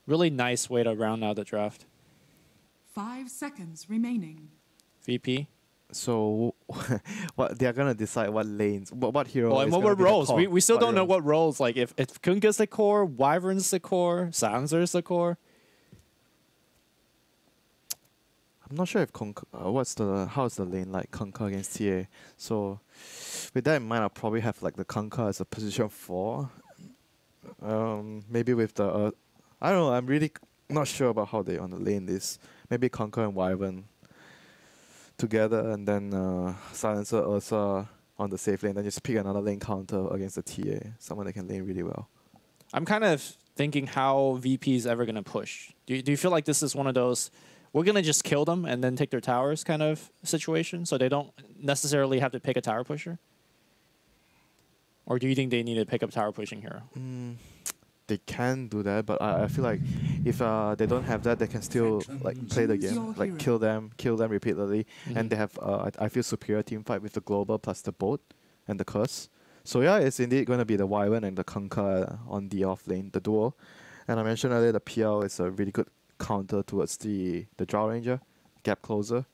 Really nice way to round out the draft. 5 seconds remaining. VP. So, what they're gonna decide what lanes, what hero. Well, and is what gonna were be the roles? core. We still don't know roles. what roles. Like if Kunga's the core, Wyvern's the core, Sanzer's the core. I'm not sure if how's the lane like Conquer against TA. So, with that in mind, I'll probably have like the Conquer as a position 4. Maybe with the I don't know. I'm really not sure about how they want to lane this. Maybe Conquer and Wyvern together, and then Silencer Ursa on the safe lane. Then just pick another lane counter against the TA, someone that can lane really well. I'm kind of thinking how VP is ever going to push. Do you feel like this is one of those, we're going to just kill them and then take their towers kind of situation, so they don't necessarily have to pick a tower pusher? Or do you think they need to pick up tower pushing hero? They can do that, but I feel like if they don't have that, they can still like play the game, like kill them repeatedly, and they have I feel superior team fight with the global plus the boat and the curse. So yeah, it's indeed going to be the Wyvern and the Conquer on the off lane, the duo. And I mentioned earlier the PL is a really good counter towards the Drow Ranger, gap closer.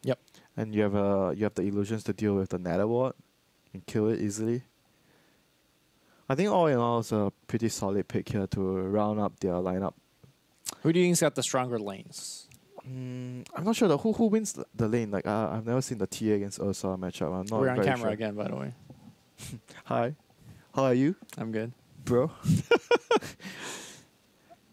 Yep. And you have the illusions to deal with the Nether Ward and kill it easily. I think all in all, it's a pretty solid pick here to round up their lineup. Who do you think's got the stronger lanes? I'm not sure who wins the lane. Like I've never seen the TA against Ursa matchup. I'm not. We're on very camera sure. again, by the way. Hi, how are you, I'm good, bro?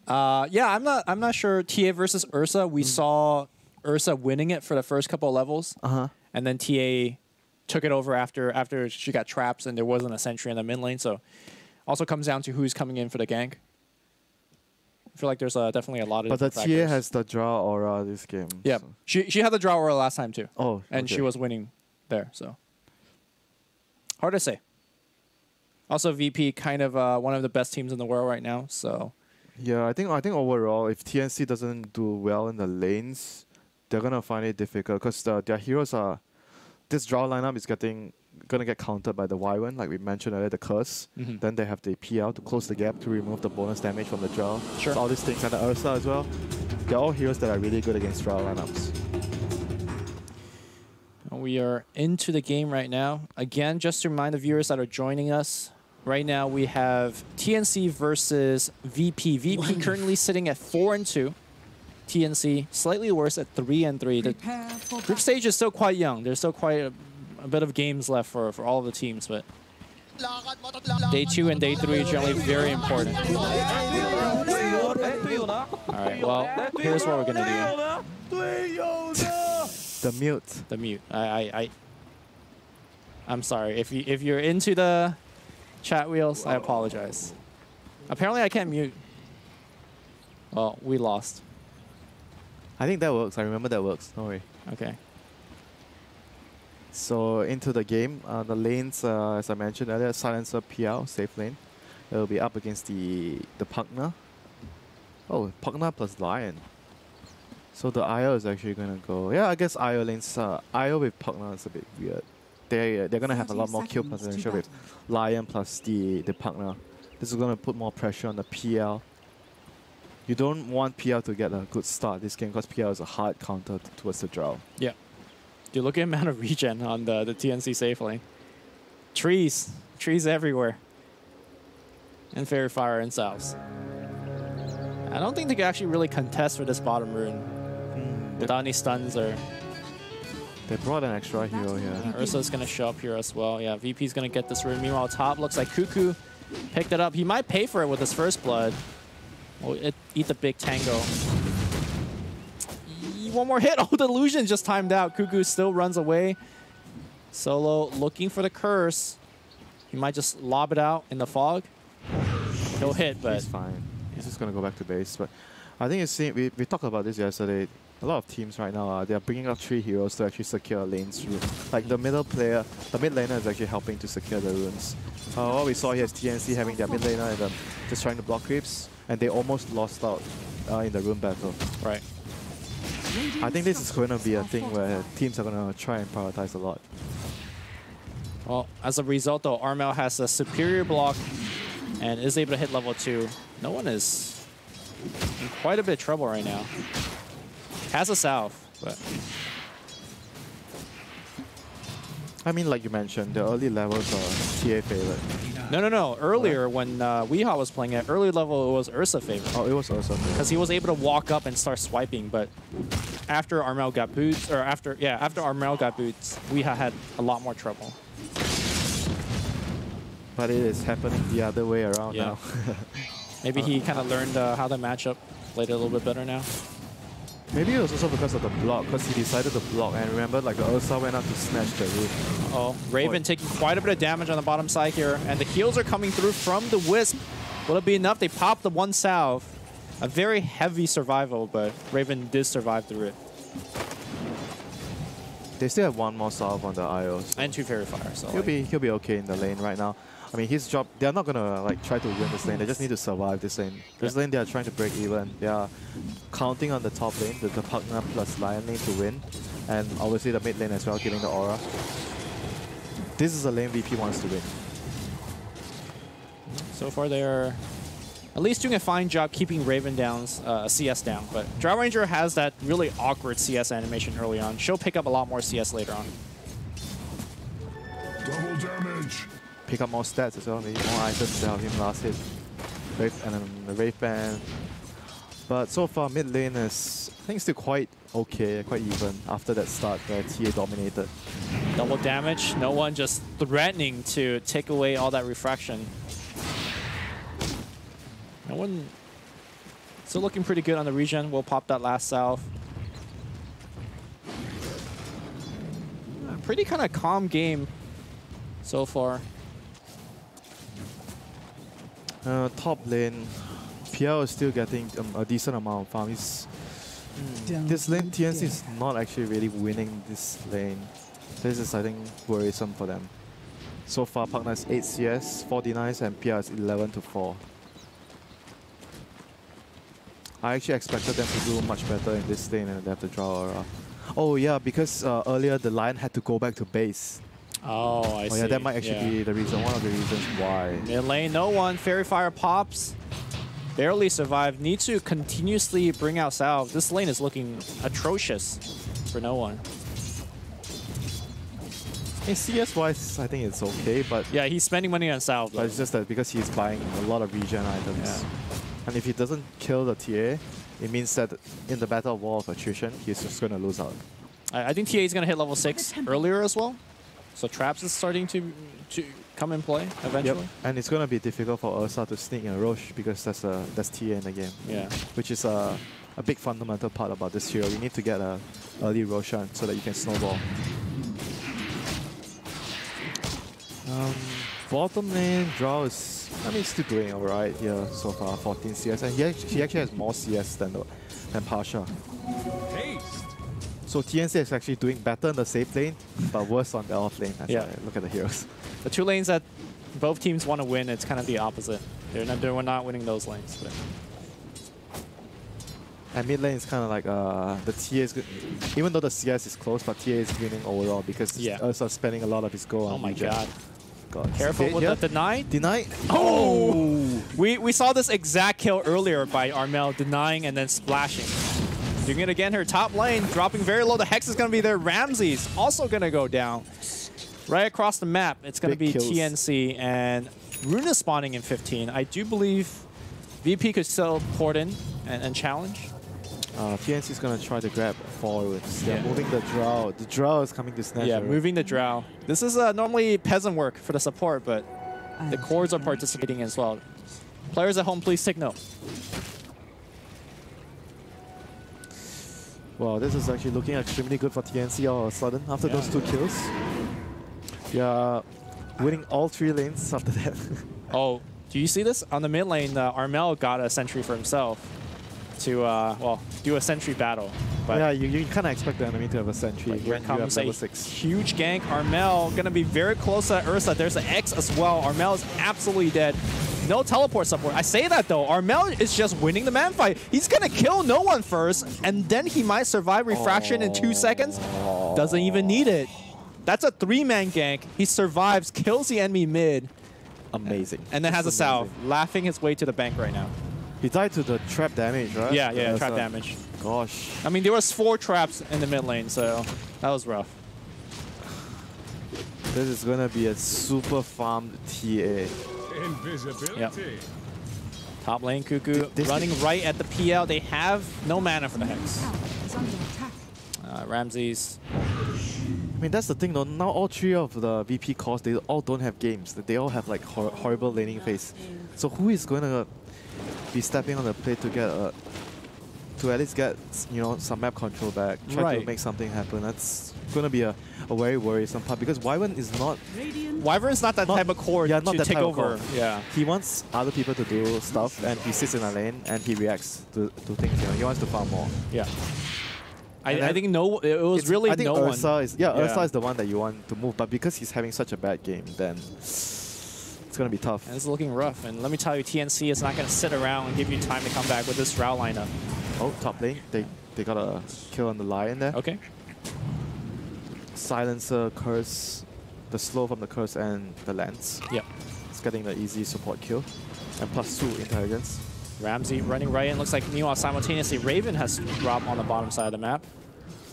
yeah, I'm not sure. TA versus Ursa. We saw Ursa winning it for the first couple of levels, and then TA took it over after she got traps and there wasn't a sentry in the mid lane. So also comes down to who's coming in for the gank. I feel like there's definitely a lot of. But the factors. TA has the draw aura this game. Yeah, so. she had the draw aura last time too. Oh, and okay. she was winning there. So hard to say. Also, VP kind of one of the best teams in the world right now. So yeah, I think overall, if TNC doesn't do well in the lanes, they're gonna find it difficult because their heroes are. This draw lineup is gonna get countered by the Wyvern, like we mentioned earlier, the curse. Then they have the PL to close the gap to remove the bonus damage from the draw. Sure. So all these things, and the Ursa as well. They're all heroes that are really good against draw lineups. We are into the game right now. Again, just to remind the viewers that are joining us, right now we have TNC versus VP. VP currently sitting at 4-2. TNC slightly worse at 3-3. The group stage is still quite young. There's still quite a bit of games left for all of the teams, but day 2 and day 3 are generally very important. All right, well, here's what we're gonna do. The mute. The mute. I'm sorry if you're into the chat wheels. I apologize. Apparently, I can't mute. Well, we lost. I think that works. I remember that works. Don't worry. Okay. So into the game, the lanes, as I mentioned earlier, Silencer PL, safe lane. It will be up against the Pugna. Oh, Pugna plus Lion. So the IO is actually gonna go. Yeah, I guess IO lanes. IO with Pugna is a bit weird. They're gonna have a lot more kill potential with Lion plus the Pugna. This is gonna put more pressure on the PL. You don't want PL to get a good start this game because PL is a hard counter towards the draw. Yeah. Dude, look at the amount of regen on the TNC safe lane. Trees everywhere. And Fairy Fire and South. I don't think they can actually really contest for this bottom rune without any stuns or. They brought an extra hero here. Ursa's gonna show up here as well. Yeah, VP's gonna get this rune. Meanwhile, top looks like Cuckoo picked it up. He might pay for it with his first blood. We'll eat the big tango. One more hit. Oh, the illusion just timed out. Cuckoo still runs away. Solo looking for the curse. He might just lob it out in the fog. He'll hit, but he's fine. He's just gonna go back to base. But I think it's we talked about this yesterday. A lot of teams right now they are bringing up 3 heroes to actually secure lanes through. Like the middle player, the mid laner is actually helping to secure the runes. What we saw here is TNC having their mid laner and just trying to block creeps, and they almost lost out in the rune battle. Right. I think this is going to be a thing where teams are going to try and prioritize a lot. Well, as a result, though, Armel has a superior block and is able to hit level 2. No one is in quite a bit of trouble right now. Has a salve, but I mean, like you mentioned, the early levels are TA favorite. no. Earlier, when Weehaw was playing at early level, it was Ursa favorite. Oh, it was also Because he was able to walk up and start swiping, but after Armel got boots, or after Armel got boots, Weehaw had a lot more trouble. But it is happening the other way around now. Maybe he kind of learned how the matchup played a little bit better now. Maybe it was also because of the block, because he decided to block. And remember, like the Ursa went up to snatch the roof. Oh, Raven taking quite a bit of damage on the bottom side here, and the heals are coming through from the Wisp. Will it be enough? They popped the one salve. A very heavy survival, but Raven did survive through it. They still have one more salve on the IO. So And 2 Fairy Fire, so he'll be okay in the lane right now. I mean, his job, they're not gonna like try to win this lane. They just need to survive this lane. This lane, they are trying to break even. They are counting on the top lane, the partner plus Lion lane to win, and obviously the mid lane as well, giving the aura. This is a lane VP wants to win. So far, they're at least doing a fine job keeping Raven down's CS down. But Drow Ranger has that really awkward CS animation early on. She'll pick up a lot more CS later on. Double damage. Pick up more stats as well, maybe more items to help him last hit. And then the Wraith Band. But so far, mid lane is, I think, still quite okay, quite even after that start where TA dominated. Double damage, no one just threatening to take away all that refraction. No one still looking pretty good on the regen. We'll pop that last salve. Pretty kind of calm game so far. Top lane, PL is still getting a decent amount of farm. This lane, TNC is not actually really winning this lane. This is, I think, worrisome for them. So far, Partner is 8 CS, 4 denies, and PL is 11 to 4. I actually expected them to do much better in this lane and they have to draw aura. Oh yeah, because earlier the Lion had to go back to base. Oh, I see. Yeah, that might actually be the reason, one of the reasons why. Mid lane, no one. Fairy Fire pops. Barely survived. Need to continuously bring out salve. This lane is looking atrocious for no one. In CS-wise, I think it's okay, but... Yeah, he's spending money on salve. But it's just that because he's buying a lot of regen items. Yeah. And if he doesn't kill the TA, it means that in the Battle of War of Attrition, he's just going to lose out. I think TA is going to hit level 6 earlier as well. So traps is starting to come in play eventually. Yep. And it's going to be difficult for Ursa to sneak in a Roche because that's TA in the game. Yeah. Which is a big fundamental part about this hero. You need to get an early Roshan so that you can snowball. Bottom lane, Drow is, I mean, still doing alright here so far, 14 CS. And he actually has more CS than Pasha. So TNC is actually doing better in the safe lane, but worse on the off lane as I look at the heroes. The 2 lanes that both teams want to win, it's kind of the opposite. They're not winning those lanes. But. And mid lane is kind of like the TA is good. Even though the CS is close, but TA is winning overall because Ursa spending a lot of his gold on my regen. God. Careful with the deny. Deny? Oh! We saw this exact kill earlier by Armel, denying and then splashing. Doing it again, her top lane, dropping very low. The Hex is going to be there. Ramsey's also going to go down. Right across the map, it's going to be kills. TNC, and Runa spawning in 15. I do believe VP could still port in and challenge. TNC is going to try to grab forwards. They're moving the Drow. The Drow is coming to snatch. Yeah, moving the Drow. This is normally peasant work for the support, but the cores are participating as well. Players at home, please take note. Well, this is actually looking extremely good for TNC all of a sudden after those 2 kills. Yeah, winning all 3 lanes after that. Oh, do you see this? On the mid lane, Armel got a sentry for himself to, well, do a sentry battle. But yeah, you kind of expect the enemy to have a sentry when you have level 6. Huge gank. Armel going to be very close to Ursa. There's an X as well. Armel is absolutely dead. No teleport support. I say that though. Armel is just winning the man fight. He's going to kill no one first, and then he might survive refraction in 2 seconds. Doesn't even need it. That's a 3-man gank. He survives, kills the enemy mid. Amazing. And then has a salve, laughing his way to the bank right now. He died to the trap damage, right? Yeah, trap damage. Gosh. I mean, there was 4 traps in the mid lane, so that was rough. This is gonna be a super farmed TA. Invisibility. Yep. Top lane, Cuckoo running right at the PL. They have no mana for the Hex. Is under attack. Ramses. I mean, that's the thing though. Now all 3 of the VP cores, they all don't have games. They all have like horrible laning phase. So who is going to be stepping on the plate to get to at least get, you know, some map control back, try to make something happen? That's going to be a very worrisome part because Wyvern is not... Wyvern's not that type of core to take over. Yeah. He wants other people to do stuff and he sits in a lane and he reacts to things. You know, he wants to farm more. Yeah. I think it was really I think no Ursa one. Is, Ursa is the one that you want to move, but because he's having such a bad game, then it's going to be tough. And it's looking rough. And let me tell you, TNC is not going to sit around and give you time to come back with this route lineup. Oh, top lane. They got a kill on the Lion there. Okay. Silencer, Curse, the slow from the Curse and the Lance. Yep. It's getting the easy support kill. And +2 intelligence. Ramsey running right in. Looks like meanwhile simultaneously Raven has dropped on the bottom side of the map.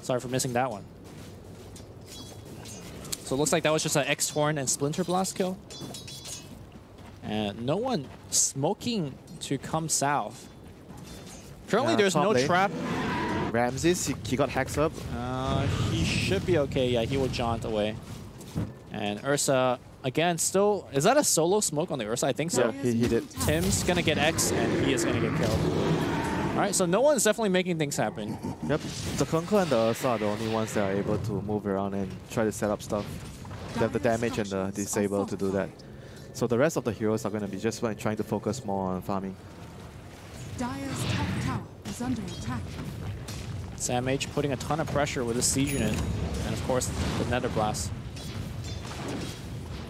Sorry for missing that one. So it looks like that was just an X-Torn and Splinter Blast kill. And no one smoking to come south. Currently there's no trap. Ramses, he got hacks up. He should be okay. Yeah, he will jaunt away. And Ursa, again, still... Is that a solo smoke on the Ursa? I think so. Yeah, he did. Tim's going to get X, and he is going to get killed. All right, so no one's definitely making things happen. Yep. The Conquer and the Ursa are the only ones that are able to move around and try to set up stuff. They have the damage and the disable to do that. So the rest of the heroes are going to be just trying to focus more on farming. Dire's top tower is under attack. Sam H putting a ton of pressure with his Siege unit. And of course, the Nether Blast.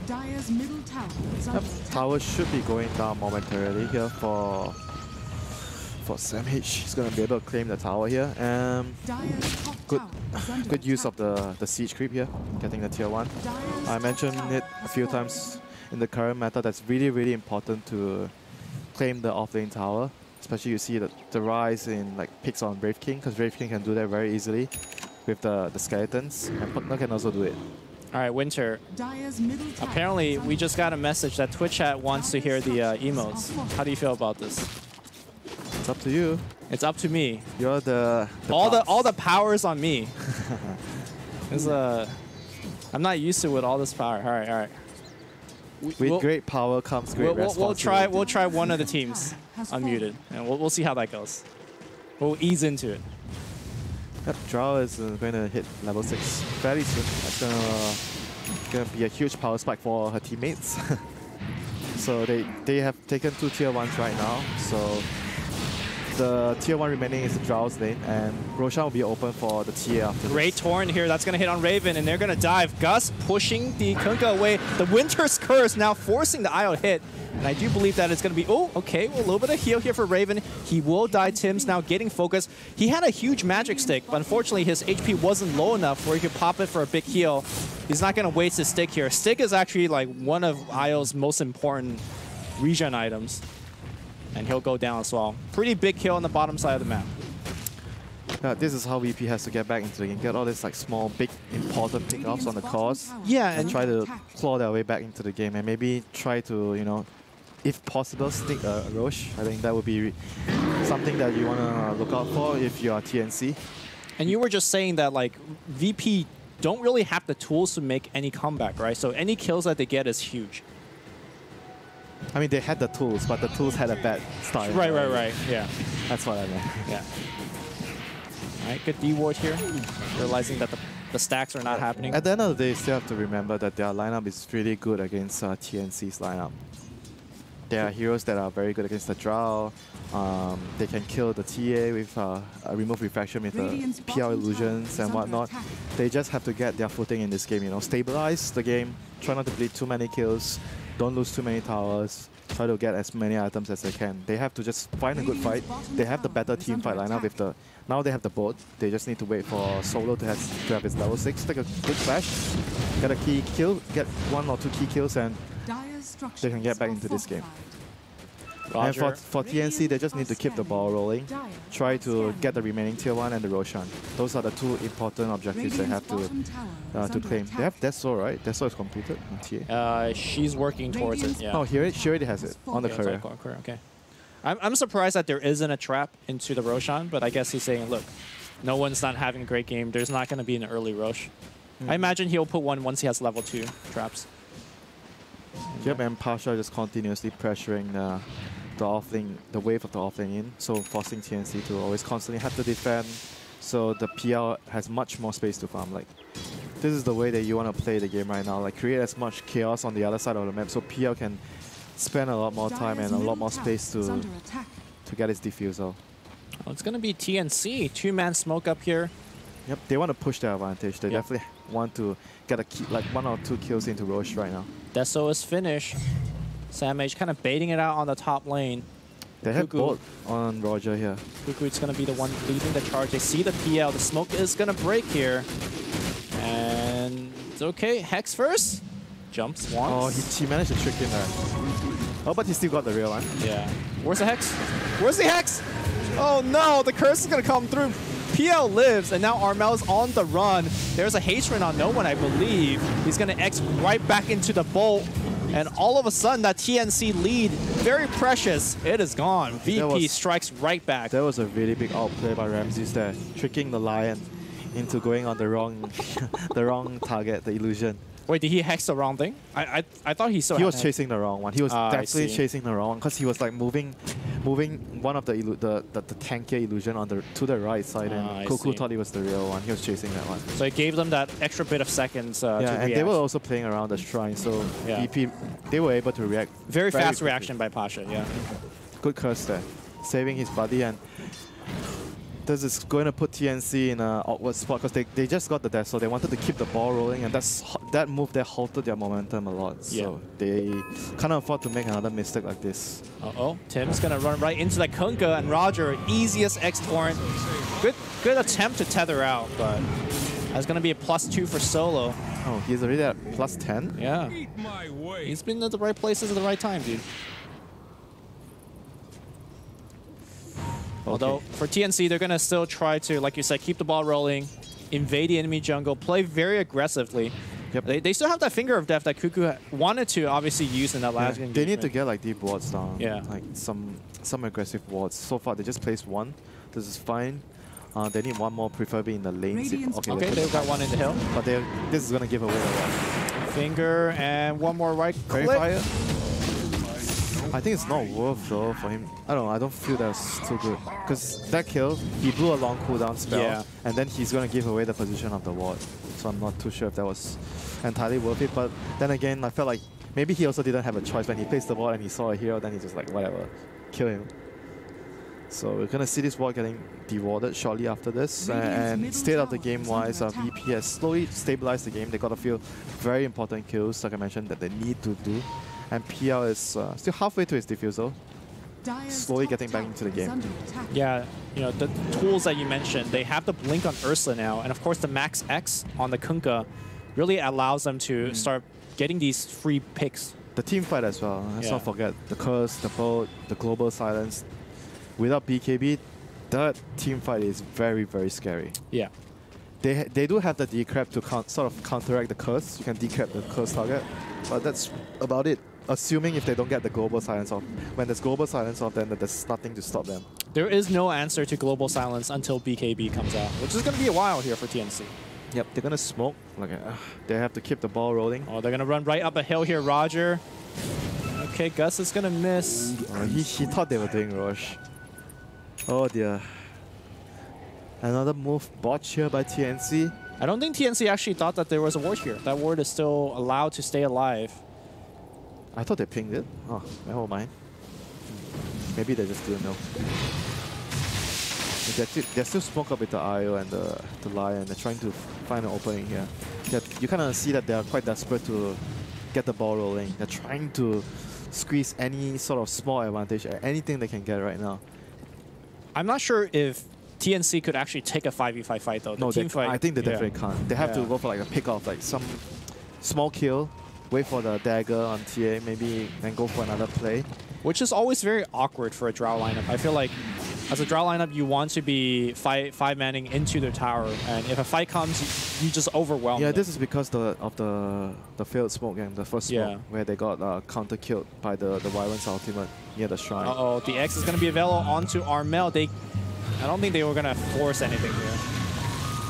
Dire's middle tower is under attack. Tower should be going down momentarily here for Sam H. He's going to be able to claim the tower here. Dire's top tower is under Good use attack. of the siege creep here, getting the tier 1. I mentioned it a few times in the current meta. That's really, really important to claim the offlane tower. Especially you see the rise in like picks on Brave King, because Brave King can do that very easily with the skeletons, and Pugna can also do it. All right, Winter. Dire's middle tower Apparently, is we just got a message that Twitch chat wants to hear the emotes. How do you feel about this? It's up to you. It's up to me. You're the all the power's on me. I'm not used to with all this power. All right. With great power comes great responsibility. We'll try one of the teams unmuted, and we'll see how that goes. We'll ease into it. Yep, Drow is going to hit level 6 fairly soon. That's going to be a huge power spike for her teammates. So they have taken 2 tier 1s right now. So the tier 1 remaining is the Drow's lane, and Roshan will be open for the TA after Great this. Torn here. That's going to hit on Raven, and they're going to dive. Gus pushing the Kunkka away. The Winter's Curse now forcing the IO hit. And I do believe that it's going to be... Oh, okay. Well, a little bit of heal here for Raven. He will die. Tim's now getting focused. He had a huge magic stick, but unfortunately his HP wasn't low enough where he could pop it for a big heal. He's not going to waste his stick here. Stick is actually like one of IO's most important regen items. And he'll go down as well. Pretty big kill on the bottom side of the map. This is how VP has to get back into the game. Get all these like small, big, important pickoffs on the cores. Yeah, and try to claw their way back into the game. And maybe try to, you know, if possible, stick a Roche. I think that would be something that you want to look out for if you are TNC. And you were just saying that like VP don't really have the tools to make any comeback, right? So any kills that they get is huge. I mean, they had the tools, but the tools had a bad start. Right. Yeah. That's what I meant. Yeah. All right, good D ward here. Realizing that the stacks are not happening. At the end of the day, you still have to remember that their lineup is really good against TNC's lineup. There are heroes that are very good against the Drow. They can kill the TA with remove refraction with the PL illusions and whatnot. They just have to get their footing in this game, you know, stabilize the game, try not to bleed too many kills, don't lose too many towers, try to get as many items as they can. They have to just find a good fight. They have the better team fight lineup with the... Now they have the boat. They just need to wait for Solo to have his level 6. Take a good flash, get a key kill, get 1 or 2 key kills, and they can get back into this game. And Roger. for TNC, they just need to keep the ball rolling. Try to get the remaining tier 1 and the Roshan. Those are the two important objectives they have to claim. They have Deso, right? Deso is completed on TA. She's working towards it, yeah. Oh, she already has it on the Yeah, career. Okay. I'm surprised that there isn't a trap into the Roshan, but I guess he's saying, look, no one's not having a great game. There's not going to be an early Rosh. I imagine he'll put one once he has level 2 traps. Yep, and Pasha just continuously pressuring the offlane, the wave of the offlane in, so forcing TNC to always constantly have to defend. So the PL has much more space to farm. Like, this is the way that you want to play the game right now. Like, create as much chaos on the other side of the map, so PL can spend a lot more time and a lot more space to get his defusal. Well, it's going to be TNC, 2-man smoke up here. Yep, they want to push their advantage. They definitely want to get like 1 or 2 kills into Roche right now. Deso is finished. Sam H kind of baiting it out on the top lane. They have both on Roger here. Cuckoo is going to be the one leading the charge. They see the PL. The smoke is going to break here. And it's okay. Hex first. Jumps once. Oh, he managed to trick him there. Oh, but he still got the real one. Yeah. Where's the Hex? Where's the Hex? Oh no, the curse is going to come through. PL lives, and now Armel is on the run. There's a hatred on no one, I believe. He's going to X right back into the bolt. And all of a sudden, that TNC lead, very precious, it is gone. VP strikes right back. That was a really big outplay by Ramses there, tricking the Lion into going on the wrong, the wrong target, the illusion. Wait, did he hex the wrong thing? I thought he still. He was chasing the wrong one. He was definitely chasing the wrong one because he was like moving one of the tankier illusion on to the right side, and Cuckoo thought he was the real one. He was chasing that one. So it gave them that extra bit of seconds. To and react. they were also playing around the shrine, so VP they were able to react. Very fast quickly. reaction by Pasha. Yeah. Good curse there, saving his buddy, and this is going to put TNC in an awkward spot because they just got the death, so they wanted to keep the ball rolling, and that move there halted their momentum a lot. So they can't afford to make another mistake like this. Tim's gonna run right into the Kunkka, and Roger, easiest X torrent. Good attempt to tether out, but that's gonna be a +2 for Solo. Oh, he's already at +10? Yeah. He's been at the right places at the right time, dude. Although for TNC, they're going to still try to, like you said, keep the ball rolling, invade the enemy jungle, play very aggressively. Yep. They still have that finger of death that Cuckoo wanted to obviously use in that last game. They need to get like deep wards down. Yeah. Like some aggressive wards. So far, they just placed one. This is fine. They need one more, preferably in the lanes. Okay, they've got one in the hill. But this is going to give away the one. Finger and one more right click. Fire. I think it's not worth though for him. I don't know, I don't feel that's too good. Because that kill, he blew a long cooldown spell, and then he's going to give away the position of the ward. So I'm not too sure if that was entirely worth it. But then again, I felt like maybe he also didn't have a choice. When he placed the ward and he saw a hero, then he's just like, whatever, kill him. So we're going to see this ward getting dewarded shortly after this. And state of the game-wise, VP has slowly stabilized the game. They got a few very important kills, like I mentioned, that they need to do. And PL is still halfway to his defusal, slowly getting back into the game. Yeah, you know, the tools that you mentioned, they have the blink on Ursula now, and of course the Max X on the Kunkka really allows them to start getting these free picks. The team fight as well, let's not forget. The Curse, the Bolt, the Global Silence. Without BKB, that team fight is very, very scary. Yeah. They do have the decrep to sort of counteract the Curse. You can decrep the Curse target, but that's about it. Assuming if they don't get the Global Silence off. When there's Global Silence off, then there's nothing to stop them. There is no answer to Global Silence until BKB comes out, which is going to be a while here for TNC. Yep, they're going to smoke. Like, they have to keep the ball rolling. Oh, they're going to run right up a hill here, Roger. Okay, Gus is going to miss. He thought they were doing Rush. Oh dear. Another move botched here by TNC. I don't think TNC actually thought that there was a ward here. That ward is still allowed to stay alive. I thought they pinged it. Oh, never mind. Maybe they just didn't know. They're still smoke up with the IO and the Lion. They're trying to find an opening here. You kind of see that they're quite desperate to get the ball rolling. They're trying to squeeze any sort of small advantage, anything they can get right now. I'm not sure if TNC could actually take a 5v5 fight though. No, team fight, I think they definitely can't. They have to go for like a pick off, like some small kill, wait for the dagger on TA, maybe then go for another play. which is always very awkward for a draw lineup. I feel like as a draw lineup, you want to be five-manning into the tower, and if a fight comes, you just overwhelm them. This is because of the failed smoke and the first smoke, where they got counter-killed by the Wyvern's ultimate near the shrine. Uh-oh, the X is going to be available onto Armel. I don't think they were going to force anything here.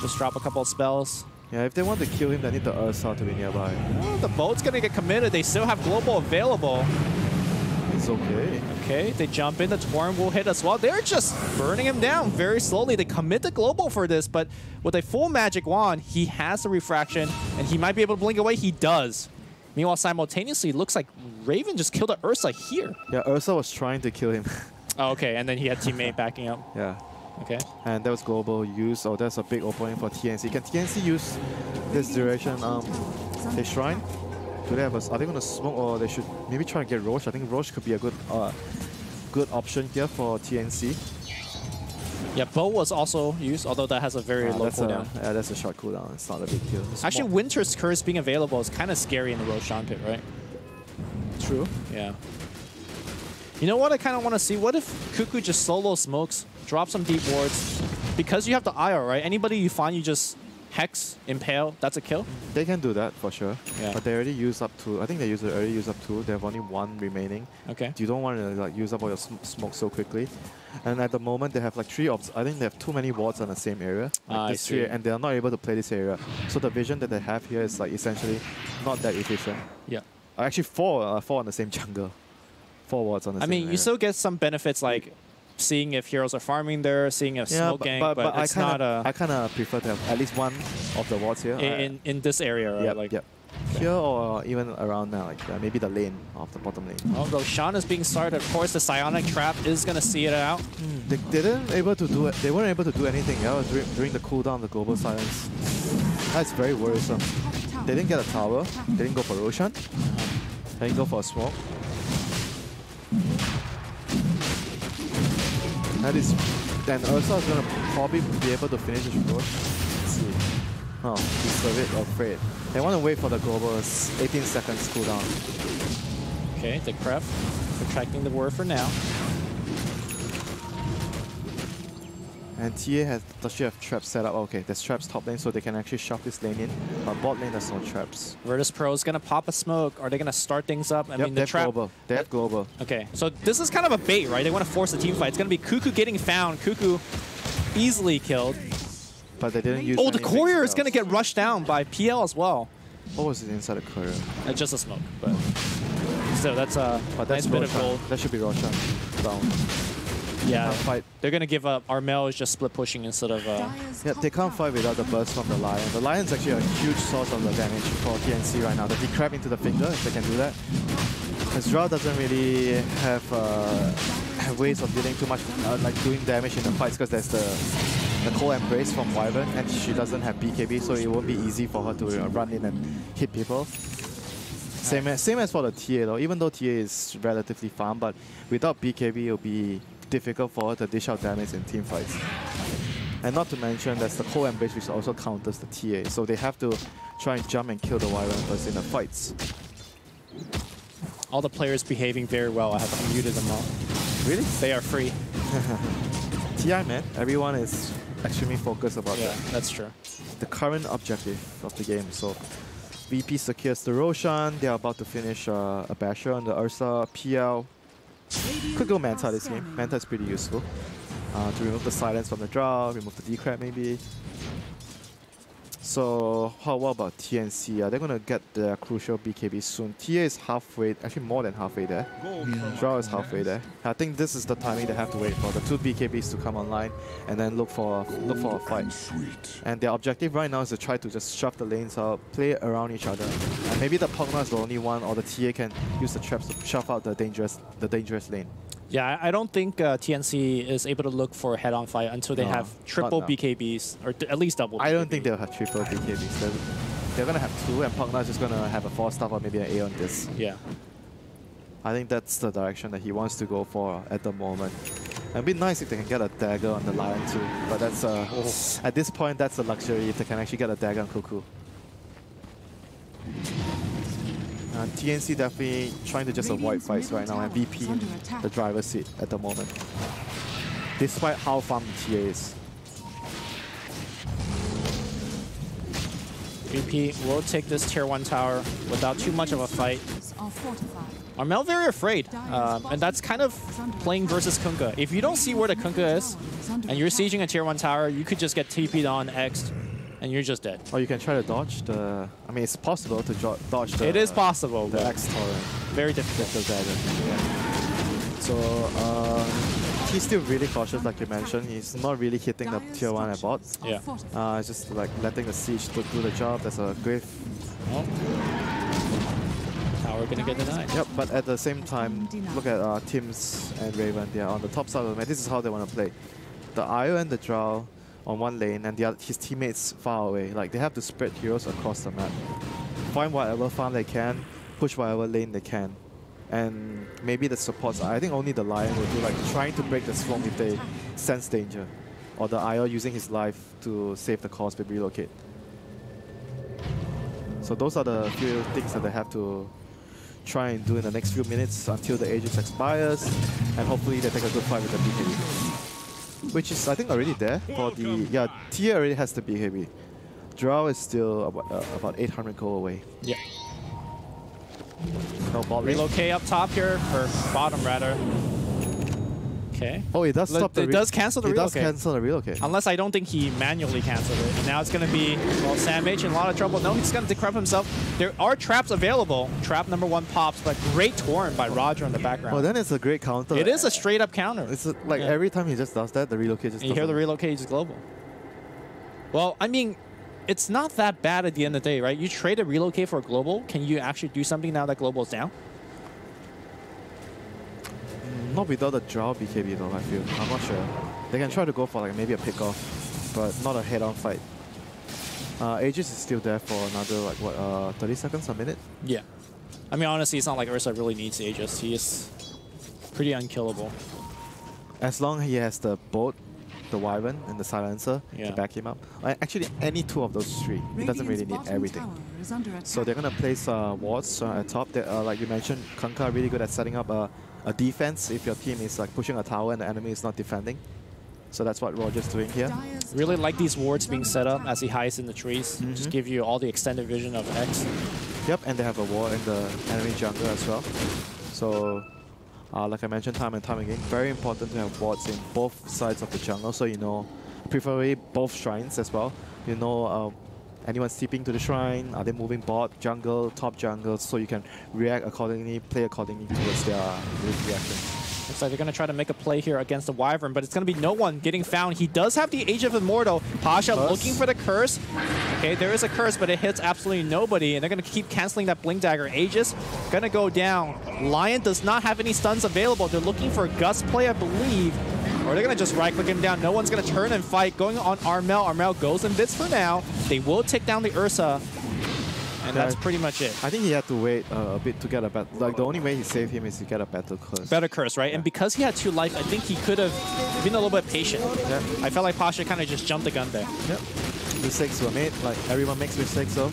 Just drop a couple of spells. Yeah, if they want to kill him, they need the Ursa to be nearby. Oh, the boat's going to get committed. They still have global available. It's okay. Okay, they jump in. The Torrent will hit as well. They're just burning him down very slowly. They commit the global for this, but with a full magic wand, he has the refraction, and he might be able to blink away. He does. Meanwhile, simultaneously, it looks like Raven just killed the Ursa here. Yeah, Ursa was trying to kill him. Oh, okay, and then he had teammate backing up. Yeah. Okay. And that was global use. Oh, that's a big opening for TNC. Can TNC use this duration? They shrine? Do they have are they going to smoke, or they should maybe try to get Roche? I think Roche could be a good option here for TNC. Yeah, Bow was also used, although that has a very low cooldown. Yeah, that's a short cooldown. It's not a big deal. Actually, Winter's Curse being available is kind of scary in the Roshan pit, right? True. Yeah. You know what I kind of want to see? What if Cuckoo just solo smokes, drop some deep wards? Because you have the IR, right? Anybody you find, you just Hex, Impale, that's a kill? They can do that for sure. Yeah. But they already used up two. I think they already used up two. They have only one remaining. Okay. You don't want to like use up all your smoke so quickly. And at the moment, they have like three ops. I think they have too many wards on the same area. Like I see. and they are not able to play this area. So the vision that they have here is like essentially not that efficient. Yeah. Actually, four on the same jungle. 4 wards on the same area. You still get some benefits like seeing if heroes are farming there, seeing if smoke gang, but it's not a... I kind of prefer to have at least one of the wards here. In this area, right? Yep, like, yep. Okay. Here or even around now, like maybe the lane of the bottom lane. Oh, Roshan is being started. Of course, the Psionic Trap is going to see it out. They weren't able to do anything else during the cooldown of the global silence. That's very worrisome. They didn't get a tower. They didn't go for Roshan. They didn't go for a smoke. Then Ursa is going to probably be able to finish this road. Let's see. Oh, he's a bit afraid. They want to wait for the global 18 seconds cooldown. Okay, the Kref retracting the word for now. And TA does she have traps set up? Okay, there's traps top lane, so they can actually shove this lane in. But bot lane, there's no traps. Virtus.pro is going to pop a smoke. Are they going to start things up? I mean, they the trap. Global. They have global. Okay, so this is kind of a bait, right? They want to force the team fight. It's going to be Cuckoo getting found. Cuckoo easily killed. But they didn't use. Oh, the courier is going to get rushed down by PL as well. What was it inside the courier? Just a smoke, but so that's a nice bit of gold. That should be Roshan down. Yeah, fight. They're going to give up. Armel is just split pushing instead of... Yeah, they can't fight without the burst from the Lion. The Lion's actually a huge source of the damage for TNC right now. They decrab into the finger if they can do that. Ezreal doesn't really have ways of dealing too much, like doing damage in the fights, because there's the cold embrace from Wyvern, and she doesn't have BKB, so it won't be easy for her to run in and hit people. Same as for the TA though, even though TA is relatively farm, but without BKB it'll be difficult for her to dish out damage in team fights. And not to mention there's the cold embrace, which also counters the TA, so they have to try and jump and kill the Wyvern first in the fights. All the players behaving very well. I have muted them all. Really? They are free. TI, man. Everyone is extremely focused about that. That's true. The current objective of the game. So VP secures the Roshan. They are about to finish a Basher on the Ursa. PL could go Manta this game. Manta is pretty useful. To remove the silence from the draw, remove the decrab maybe. So what about TNC? Are they going to get their crucial BKB soon? TA is halfway, actually more than halfway there. Draw is halfway there. I think this is the timing they have to wait for the 2 BKBs to come online and then look for a fight. And their objective right now is to try to just shove the lanes out, play around each other. And maybe the Pugna is the only one, or the TA can use the traps to shove out the dangerous lane. Yeah, I don't think TNC is able to look for a head-on fight until they have triple BKBs, or at least double BKBs. I don't think they'll have triple BKBs. They're going to have 2, and Pugna is just going to have a 4-star or maybe an A on this. Yeah. I think that's the direction that he wants to go for at the moment. It'd be nice if they can get a dagger on the Lion too, but that's at this point, that's a luxury if they can actually get a dagger on Cuckoo. TNC definitely trying to just avoid fights right now and VP in the driver's seat at the moment. Despite how farmed TA is. VP will take this tier 1 tower without too much of a fight. Armel very afraid, and that's kind of playing versus Kunkka. If you don't see where the Kunkka is, and you're sieging a tier 1 tower, you could just get TP'd on X, and you're just dead. Or you can try to dodge the... I mean, it's possible to dodge the... It is possible. The X torrent. Very difficult. Yeah. So, he's still really cautious, like you mentioned. He's not really hitting the tier 1 at bot. Yeah. It's just like letting the siege to do the job. That's a great... Oh. Tower gonna get denied. Yep, but at the same time, look at Tims and Raven. They are on the top side of the map. This is how they want to play. The Io and the Drow on one lane, and his teammates far away. Like, they have to spread heroes across the map. Find whatever farm they can, push whatever lane they can. And maybe the supports, I think only the Lion will do, like, trying to break the swarm if they sense danger. Or the Io using his life to save the cause with relocate. So those are the few things that they have to try and do in the next few minutes until the Aegis expires, and hopefully they take a good fight with the BKB. Which is, I think, already there for the... Yeah, Tia already has the BKB. Drow is still about 800 gold away. Yeah. No bot lane. Relocate up top here, or bottom rather. Okay. Oh, it does stop the... It does cancel the relocate. It does cancel the relocate. Unless I don't think he manually canceled it. And now it's going to be, well, Sandmage in a lot of trouble. No, he's going to decrep himself. There are traps available. Trap number 1 pops, but great torrent by Roger in the background. Well, then it's a great counter. It is a straight up counter. It's like every time he just does that, the relocate just you hear the relocate, he's global. Well, I mean, it's not that bad at the end of the day, right? You trade a relocate for a global. Can you actually do something now that global is down? Not without the Drow BKB though, I feel. I'm not sure. They can try to go for like maybe a pick-off, but not a head-on fight. Aegis is still there for another, like, what, 30 seconds, a minute? Yeah. I mean, honestly, it's not like Ursa really needs Aegis. He is pretty unkillable. As long as he has the boat, the Wyvern, and the Silencer to back him up. Actually, any two of those three. He doesn't really need everything. So they're going to place wards at top. Like you mentioned, Kunkka are really good at setting up a defense if your team is like pushing a tower and the enemy is not defending. So that's what Roger's doing here. Really like these wards being set up as he hides in the trees. Just give you all the extended vision of X. Yep, and they have a ward in the enemy jungle as well. So, like I mentioned time and time again, very important to have wards in both sides of the jungle, so you know, preferably both shrines as well. You know, anyone steeping to the shrine, are they moving bot, jungle, top jungle, so you can react accordingly, play accordingly towards their reaction. Looks like they're going to try to make a play here against the Wyvern, but it's going to be no one getting found. He does have the Age of Immortal. Pasha looking for the curse. Okay, there is a curse, but it hits absolutely nobody, and they're going to keep canceling that Blink Dagger. Aegis going to go down. Lion does not have any stuns available. They're looking for a Gust play, I believe. Or they're going to just right-click him down. No one's going to turn and fight. Going on Armel. Armel goes in bits for now. They will take down the Ursa. And that's pretty much it. I think he had to wait a bit to get a better... Like, the only way he saved him is to get a better curse. Better curse, right? Yeah. And because he had 2 life, I think he could have been a little bit patient. Yeah. I felt like Pasha kind of just jumped the gun there. Yep. Mistakes were made. Like, everyone makes mistakes, so...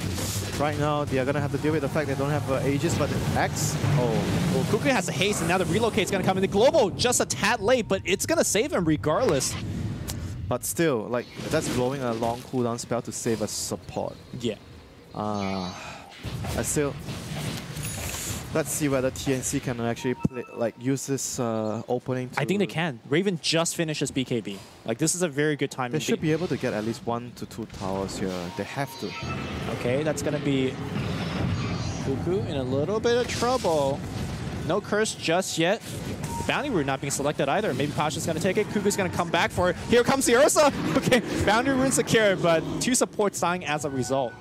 Right now, they are going to have to deal with the fact they don't have Aegis, but X... Oh. Well, Kuku has a haste, and now the relocate's going to come in. The Global just a tad late, but it's going to save him regardless. But still, like, that's blowing a long cooldown spell to save a support. Yeah. Still, let's see whether TNC can actually play, like, use this opening to... I think they can. Raven just finished his BKB. Like, this is a very good time. They should be able to get at least 1 to 2 towers here. They have to. Okay, that's going to be Kuku in a little bit of trouble. No curse just yet. Bounty Rune not being selected either. Maybe Pasha's going to take it. Kuku's going to come back for it. Here comes the Ursa. Okay, Bounty Rune secured, but 2 supports dying as a result.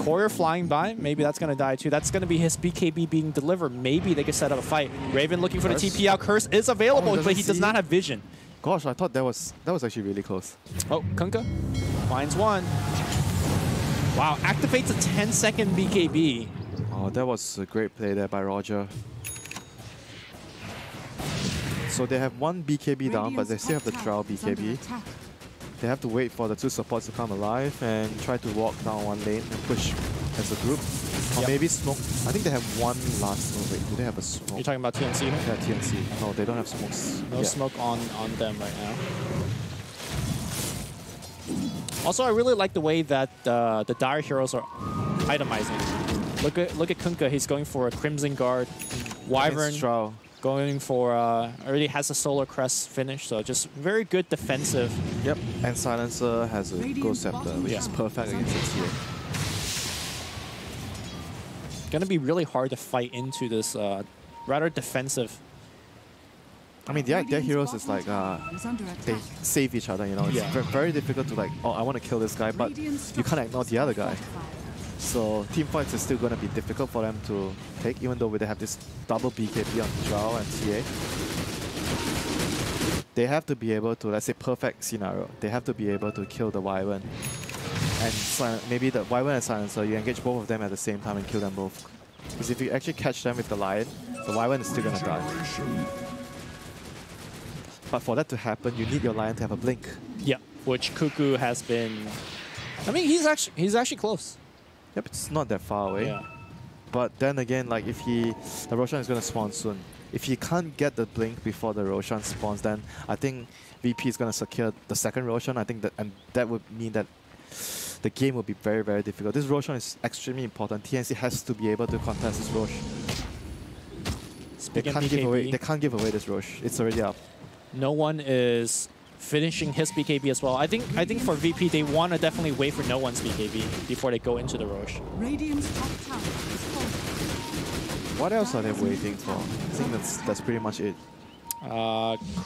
Courier flying by, maybe that's going to die too. That's going to be his BKB being delivered. Maybe they could set up a fight. Raven looking for the TP out. Curse is available, but he does not have vision. Gosh, I thought that was actually really close. Oh, Kunkka finds one. Wow, activates a 10-second BKB. Oh, that was a great play there by Roger. So they have 1 BKB down, but they still have the Drow BKB. They have to wait for the 2 supports to come alive and try to walk down one lane and push as a group. Or Yep. maybe smoke. I think they have one last. Oh wait, do they have a smoke? You're talking about TNC here? Yeah, TNC. No, they don't have smokes. No yet. smoke on them right now. Also, I really like the way that the Dire heroes are itemizing. Look at Kunkka. He's going for a Crimson Guard. Wyvern Strau. going for already has a Solar Crest finish, so just very good defensive. Yep. And Silencer has a Radiant's Ghost Scepter, bottom which is tower perfect is against under its here. Gonna be really hard to fight into this rather defensive. I mean, their heroes is like Is under they attack. save each other. You know, it's Yeah. very difficult to like. Oh, I want to kill this guy, but Radiant's you can't ignore the other guy. fortified. So team fights is still going to be difficult for them to take, even though they have this double BKB on Drow and TA. They have to be able to, let's say, perfect scenario. They have to be able to kill the Wyvern. And maybe the Wyvern and Silencer, you engage both of them at the same time and kill them both. Because if you actually catch them with the Lion, the Wyvern is still going to die. But for that to happen, you need your Lion to have a blink. Yeah, which Cuckoo has been. I mean, he's actually close. Yep, it's not that far away. Yeah. But then again, like if the Roshan is going to spawn soon. If he can't get the blink before the Roshan spawns, then I think VP is going to secure the second Roshan. I think that would mean that the game will be very difficult. This Roshan is extremely important. TNC has to be able to contest this Rosh. They can't give away this Rosh. It's already up. No one is finishing his BKB as well. I think for VP they want to definitely wait for no one's BKB before they go into the Rosh. Radiant's top tower is falling. What else are they waiting for? I think that's pretty much it.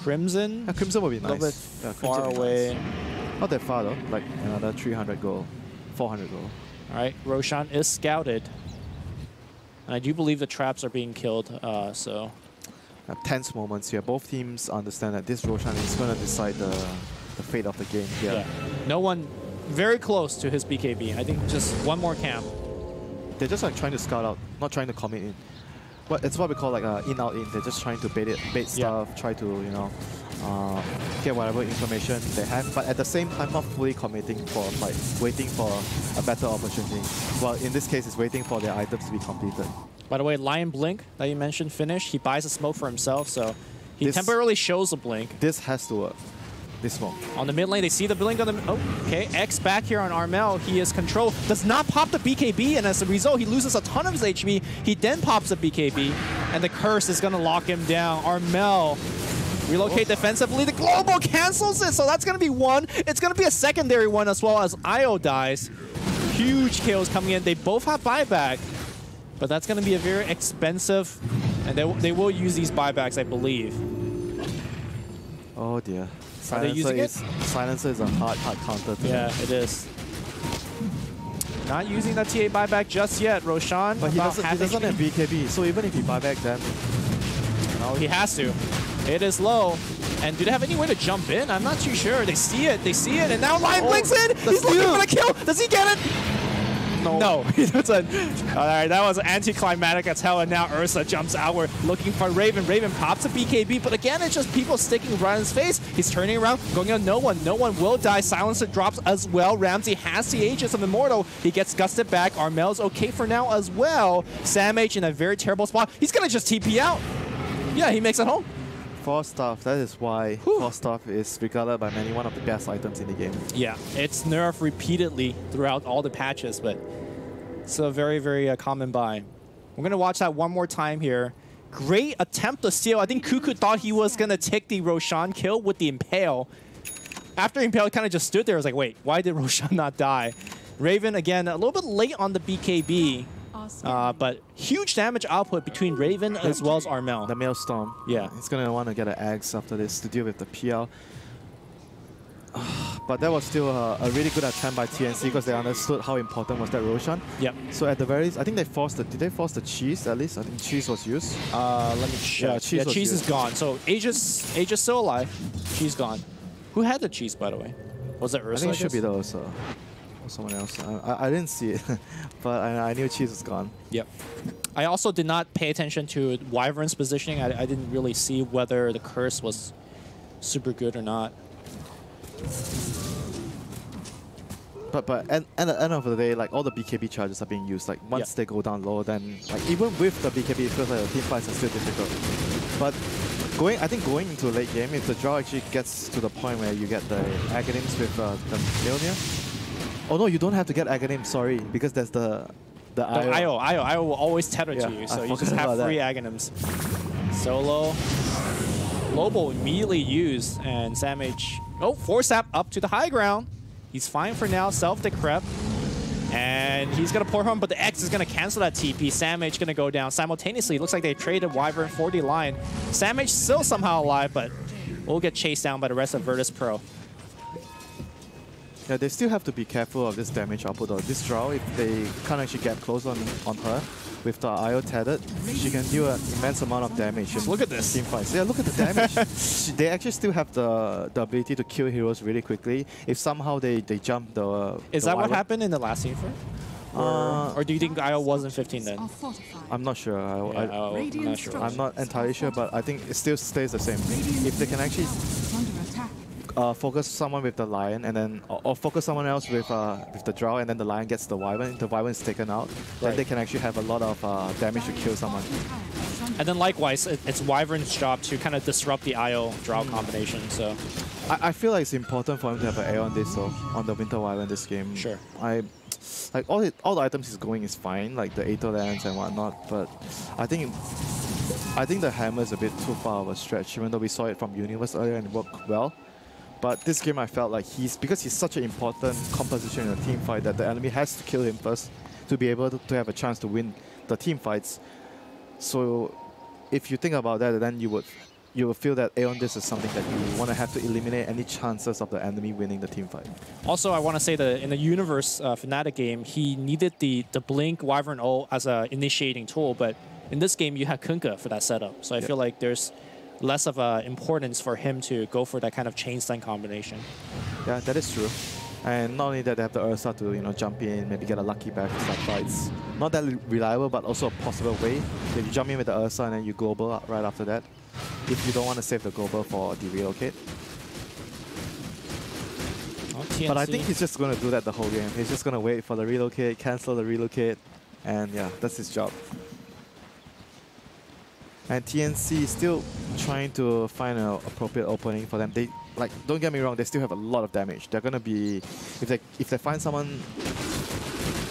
Crimson. Yeah, Crimson would be A little bit nice. Yeah, Crimson far would be away. nice. Not that far though. Like another 300 goal, 400 goal. All right, Roshan is scouted. And I do believe the traps are being killed, so... Tense moments here. Both teams understand that this Roshan is going to decide the fate of the game here. Yeah. No one very close to his BKB. I think just one more camp. They're just like trying to scout out, not trying to commit in. But it's what we call like in out in. They're just trying to bait stuff, try to get whatever information they have, but at the same time not fully committing for a fight, waiting for a better opportunity. Well, in this case, it's waiting for their items to be completed. By the way, Lion Blink that you mentioned finished. He buys a smoke for himself, so he temporarily shows a blink. This has to work. This smoke. On the mid lane, they see the blink on the... Oh, okay. X back here on Armel. He is control. Does not pop the BKB, and as a result, he loses a ton of his HP. He then pops the BKB, and the curse is going to lock him down. Armel relocate defensively. The global cancels it, so that's going to be one. It's going to be a secondary one as well as Io dies. Huge kills coming in. They both have buyback, but that's going to be a very expensive, and they will use these buybacks, I believe. Oh dear. Are they using it? Silencer is a hard counter to Yeah, it is. Not using that TA buyback just yet, Roshan. But he doesn't have BKB, so even if he buyback, then... No, he has to. It is low. And do they have any way to jump in? I'm not too sure. They see it, and now Lion blinks in! He's looking for the kill! Does he get it? No. He doesn't. Alright, that was anticlimactic as hell, and now Ursa jumps outward looking for Raven. Raven pops a BKB, but again, it's just people sticking right in his face. He's turning around, going on no one. No one will die. Silencer drops as well. Ramsey has the Aegis of Immortal. He gets gusted back. Armel's okay for now as well. Sam H in a very terrible spot. He's gonna just TP out. Yeah, he makes it home. Force Staff, that is why Force Staff is regarded by many one of the best items in the game. Yeah, it's nerfed repeatedly throughout all the patches, but it's a very common buy. We're going to watch that one more time here. Great attempt to steal. I think Cuckoo thought he was going to take the Roshan kill with the Impale. After Impale kind of just stood there, I was like, wait, why did Roshan not die? Raven, again, a little bit late on the BKB. But huge damage output between Raven as well as Armel. The Maelstrom. Yeah. He's going to want to get an axe after this to deal with the PL. But that was still a really good attempt by TNC because they understood how important was that Roshan. Yep. So at the very least, I think they forced the... Did they force the cheese at least? I think cheese was used. Let me check. Yeah, cheese is gone. So Aegis still alive. Cheese gone. Who had the cheese, by the way? Was it Ursa? I think it should be the Ursa. Or someone else. I didn't see it, but I knew cheese was gone. Yep. I also did not pay attention to Wyvern's positioning. I didn't really see whether the curse was super good or not. But at the end of the day, like all the BKB charges are being used. Like once they go down low, then like even with the BKB, it feels like the team fights are still difficult. But I think going into late game, if the draw actually gets to the point where you get the Aghanims with the Mjolnir. Oh no, you don't have to get Aghanim, sorry, because there's the IO will always tether to you, so you just have free Aghanims. Solo. Lobo immediately used, and Samage, force up to the high ground. He's fine for now, self-decrep. And he's going to pour home, but the X is going to cancel that TP. Samage going to go down simultaneously. It looks like they traded Wyvern for the Lion. Samage still somehow alive, but will get chased down by the rest of Virtus.pro. Yeah, they still have to be careful of this damage output though. This draw, if they can't actually get close on her, with the IO tethered, she can deal an immense amount of damage. Just look at this. Team fights. Yeah, look at the damage. They actually still have the ability to kill heroes really quickly. If somehow they jump the... Is that what happened in the last team fight? Or do you think IO wasn't 15 then? I'm not sure. I'm not sure. I'm not entirely sure, but I think it still stays the same. If they can actually focus someone with the Lion and then or focus someone else with the Drow, and then the Lion gets the Wyvern is taken out, then they can actually have a lot of damage to kill someone. And then likewise, it's Wyvern's job to kind of disrupt the IO Drow combination. So I feel like it's important for him to have an A on this, though, on the Winter Wyvern this game. Sure. Like all the items he's going is fine, like the Aether Lance and whatnot, but I think the hammer is a bit too far of a stretch, even though we saw it from Universe earlier and it worked well. But this game I felt like because he's such an important composition in a team fight that the enemy has to kill him first to be able to have a chance to win the team fights. So if you think about that, then you will feel that Aeon this is something that you want to have to eliminate any chances of the enemy winning the team fight. Also, I want to say that in the Universe Fnatic game, he needed the Blink Wyvern ult as an initiating tool, but in this game you had Kunkka for that setup. So I feel like there's less of importance for him to go for that kind of chain stun combination. Yeah, that is true. And not only that, they have the Ursa to jump in, maybe get a lucky back to start fights. Not that reliable, but also a possible way. If you jump in with the Ursa and then you global right after that, if you don't want to save the global for the relocate. But I think he's just going to do that the whole game. He's just going to wait for the relocate, cancel the relocate, and yeah, that's his job. And TNC is still trying to find an appropriate opening for them. They, like, don't get me wrong, they still have a lot of damage. They're gonna be, if they find someone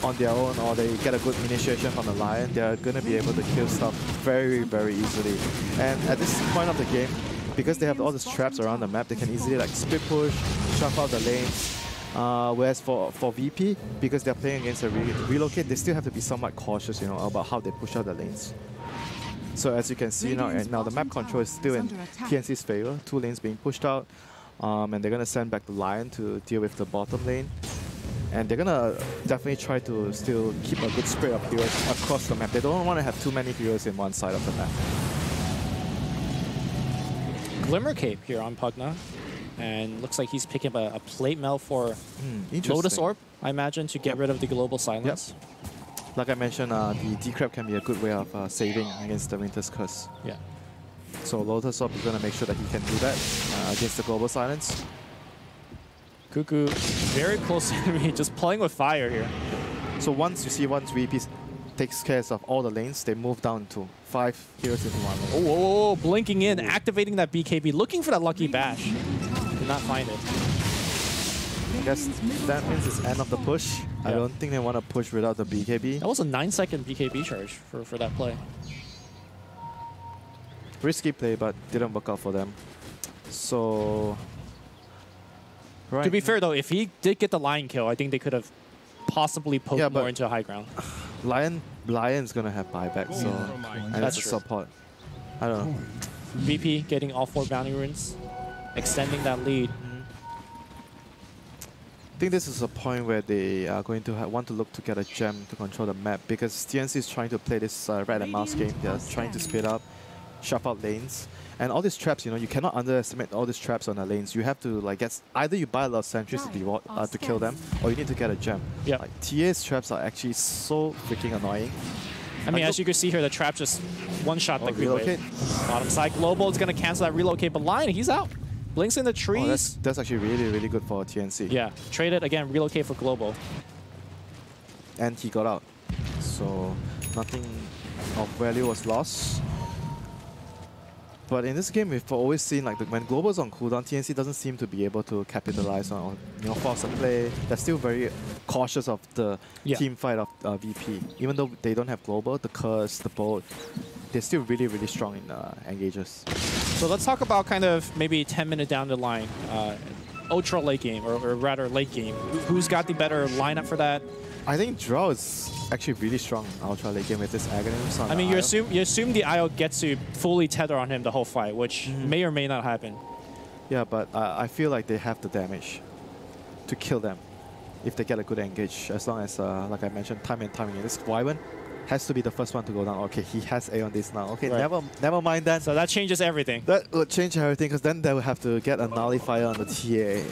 on their own or they get a good initiation from the Lion, they're gonna be able to kill stuff very, very easily. And at this point of the game, because they have all these traps around the map, they can easily like split push, shove out the lanes. Whereas for VP, because they're playing against a relocate, they still have to be somewhat cautious, about how they push out the lanes. So as you can see now the map control is still in TNC's favor. 2 lanes being pushed out, and they're gonna send back the Lion to deal with the bottom lane. And they're gonna definitely try to still keep a good spread of heroes across the map. They don't want to have too many heroes in one side of the map. Glimmer Cape here on Pugna, and looks like he's picking up a plate mail for Lotus Orb, I imagine, to get rid of the global silence. Yep. Like I mentioned, the decrep can be a good way of saving against the Winter's Curse. Yeah. So Lotus Orb is going to make sure that he can do that against the global silence. Cuckoo very close to me, just playing with fire here. So once VP takes care of all the lanes, they move down to 5 heroes into 1 lane. Oh, blinking in, activating that BKB, looking for that lucky bash. Did not find it. I guess that means it's end of the push. Yep. I don't think they want to push without the BKB. That was a 9-second BKB charge for that play. Risky play, but didn't work out for them. So... Right. To be fair though, if he did get the Lion kill, I think they could have possibly poked more into a high ground. Lion's going to have buyback, so... And that's a support. I don't know. VP getting all 4 bounty runes, extending that lead. I think this is a point where they are going to want to look to get a gem to control the map, because TNC is trying to play this rat and mouse game. They're trying to speed up, shove out lanes. And all these traps, you cannot underestimate all these traps on the lanes. You have to either you buy a lot of sentries to kill them, or you need to get a gem. Yeah. Like TA's traps are actually so freaking annoying. I mean, as you can see here, the trap just one-shot the relocate. Bottom side global is going to cancel that relocate, but Lion, he's out. Blinks in the trees. Oh, that's actually really, really good for TNC. Yeah, trade it again, relocate for global. And he got out. So nothing of value was lost. But in this game, we've always seen like when Global's on cooldown, TNC doesn't seem to be able to capitalize on, force a play. They're still very cautious of the team fight of VP. Even though they don't have Global, the Curse, the Bolt, they're still really, really strong in engages. So let's talk about kind of maybe 10 minutes down the line, ultra late game, or rather late game. Who's got the better lineup for that? I think Drow is actually really strong in ultra late game with this Aghanim. I mean, you assume the IO gets to fully tether on him the whole fight, which may or may not happen. Yeah, but I feel like they have the damage to kill them if they get a good engage. As long as, like I mentioned, time and time again, this Wyvern has to be the first one to go down. Okay, he has A on this now. Okay, right. never mind that. So that changes everything. That would change everything because then they will have to get a nullifier on the TA,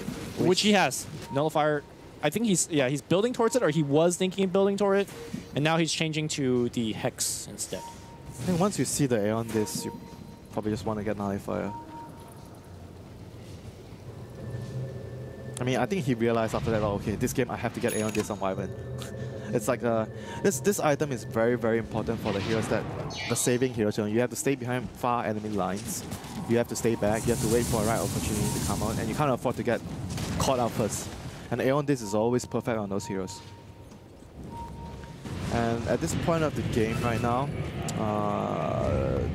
which he has. Nullifier. I think he's building towards it, or he was thinking of building toward it, and now he's changing to the Hex instead. I think once you see the A on this, you probably just want to get nullifier. I mean, I think he realized after that, oh, okay, this game I have to get A on this on Wyvern. It's like this item is very, very important for the heroes, that the saving heroes. You have to stay behind far enemy lines. You have to stay back. You have to wait for a right opportunity to come out, and you can't afford to get caught out first. And Aeon this is always perfect on those heroes. And at this point of the game right now,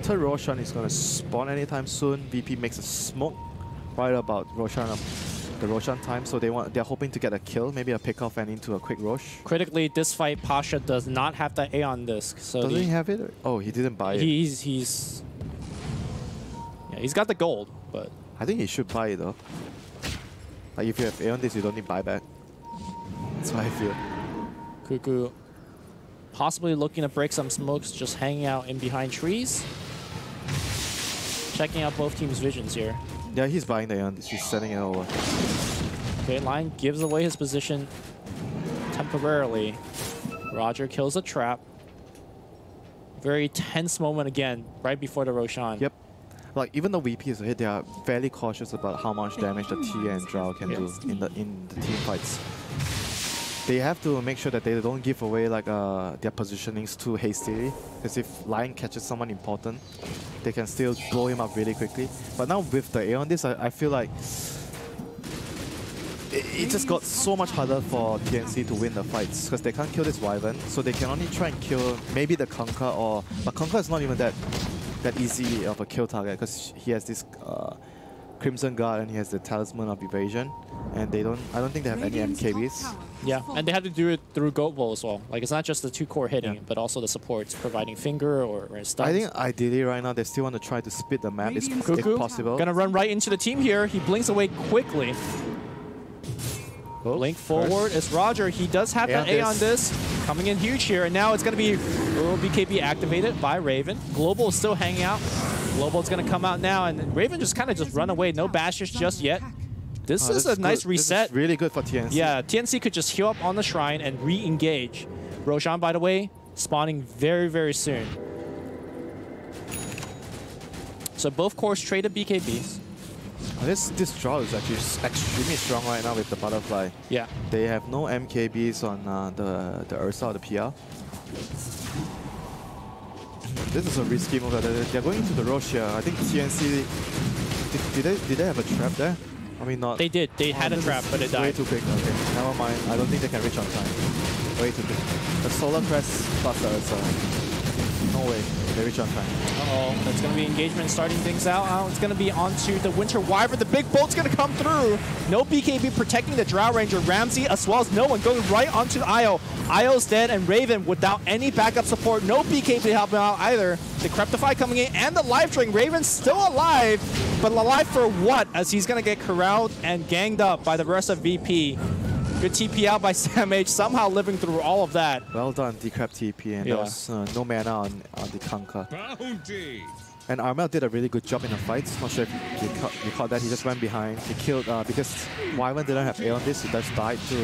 third Roshan is going to spawn anytime soon. VP makes a smoke right about the Roshan time, so they're hoping to get a kill, maybe a pick off and into a quick Rosh. Critically, this fight, Pasha does not have the Aeon disc. So doesn't he have it? Oh, he didn't buy it. He's got the gold, but I think he should buy it though. Like if you have Aeon this, you don't need buyback. That's what I feel. Cuckoo possibly looking to break some smokes, just hanging out in behind trees. Checking out both teams' visions here. Yeah, he's buying the Aeon this. He's sending it over. Okay, Lion gives away his position temporarily. Roger kills a trap. Very tense moment again, right before the Roshan. Yep. Like even though VP is a hit, they are fairly cautious about how much damage the T and Drow can do in the team fights. They have to make sure that they don't give away like their positionings too hastily. Because if Lion catches someone important, they can still blow him up really quickly. But now with the A on this, I feel like it just got so much harder for TNC to win the fights because they can't kill this Wyvern, so they can only try and kill maybe the Conquer, but Conquer is not even that easy of a kill target because he has this Crimson Guard and he has the Talisman of Evasion, and I don't think they have any MKBs. Yeah, and they have to do it through Goat Bowl as well. Like it's not just the two core hitting, but also the supports providing finger or stuns. I think ideally right now they still want to try to split the map if possible. Gonna run right into the team here. He blinks away quickly. Blink forward is Roger. He does have the A on this. Coming in huge here, and now it's going to be BKB activated by Raven. Global is still hanging out. Global is going to come out now, and Raven just kind of just run away. No bashes just yet. This is a nice reset. This is really good for TNC. Yeah, TNC could just heal up on the shrine and re-engage. Roshan, by the way, spawning very, very soon. So both cores traded BKBs. This Drow is actually extremely strong right now with the Butterfly. Yeah. They have no MKBs on the Ursa or the PR. This is a risky move. They're going into the Rosh here. I think TNC... Did they have a trap there? I mean, not... They did. They had a trap, but it died. Way too quick. Okay, never mind. I don't think they can reach on time. Way too quick. The Solar Crest plus the Ursa. No way. They reach on time. Uh-oh. That's going to be engagement starting things out. It's going to be onto the Winter Wyvern. The big bolt's going to come through. No BKB protecting the Drow Ranger. Ramsey as well as no one going right onto Io. Io's dead, and Raven without any backup support. No BKB helping out either. The Creptify coming in and the Life Drain. Raven's still alive, but alive for what? As he's going to get corralled and ganged up by the rest of VP. Good TP out by Sam H, somehow living through all of that. Well done, Decrep TP, and there was no mana on the Conquer. And Armel did a really good job in the fight. Not sure if you caught that. He just went behind. He killed, because Wyvern didn't have A on this, he just died to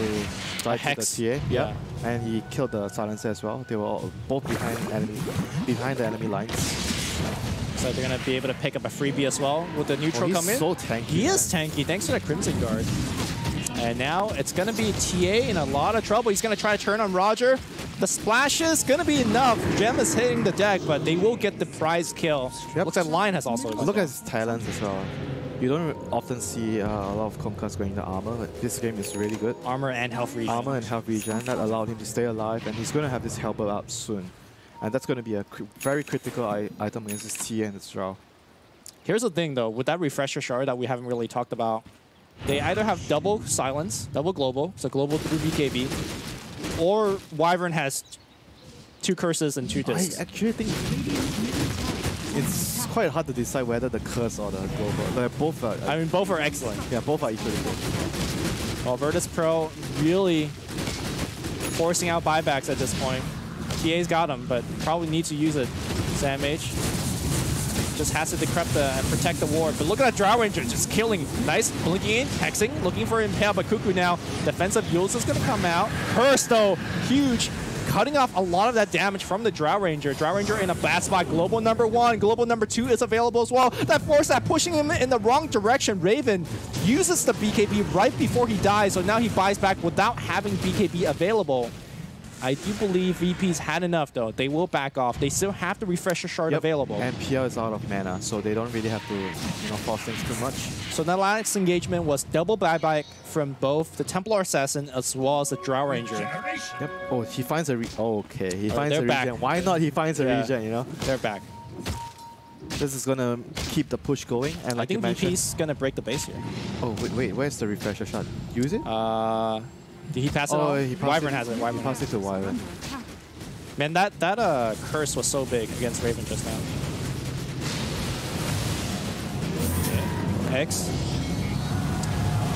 the TA. Yeah. And he killed the Silencer as well. They were both behind the enemy lines. So they're going to be able to pick up a freebie as well with the neutral he's come in. so tanky. He is tanky, thanks to the Crimson Guard. And now it's going to be TA in a lot of trouble. He's going to try to turn on Roger. The splash is going to be enough. Gem is hitting the deck, but they will get the prize kill. Yep. Looks like Lion has also. Look at his talents as well. You don't often see a lot of Comcast going to armor, but this game is really good. Armor and health regen. Armor and health regen that allowed him to stay alive, and he's going to have this helper up soon. And that's going to be a very critical item against this TA and this draw. Here's the thing though, with that refresher shard that we haven't really talked about, they either have double silence, double global, so global through BKB, or Wyvern has 2 curses and 2 discs. I actually think it's quite hard to decide whether the curse or the global. They're both are, I mean, both are excellent. yeah, both are equally good. Well, Virtus.pro really forcing out buybacks at this point. TA's got him, but probably needs to use it. SamH just has to decrypt and protect the ward. But look at that Drow Ranger just killing. Nice, blinking in, hexing, looking for Impale, but Cuckoo now. Defensive Yules is going to come out. Curse, though, huge. Cutting off a lot of that damage from the Drow Ranger. Drow Ranger in a bad spot. Global number 1, global number 2 is available as well. That force that pushing him in the wrong direction. Raven uses the BKB right before he dies, so now he buys back without having BKB available. I do believe VP's had enough, though. They will back off. They still have the refresher shard available. And PL is out of mana, so they don't really have to force things too much. So the last engagement was double buyback from both the Templar Assassin as well as the Drow Ranger. Yep. Oh, he finds a okay. He finds a back. regen. Why not? He finds a regen. You know. They're back. This is gonna keep the push going, and like I think VP's gonna break the base here. Oh wait, where's the refresher shot? Use it? Did he pass it oh, on? Wyvern has it. Wyvern he passed it to Wyvern. Man, that curse was so big against Raven just now. Okay. Hex.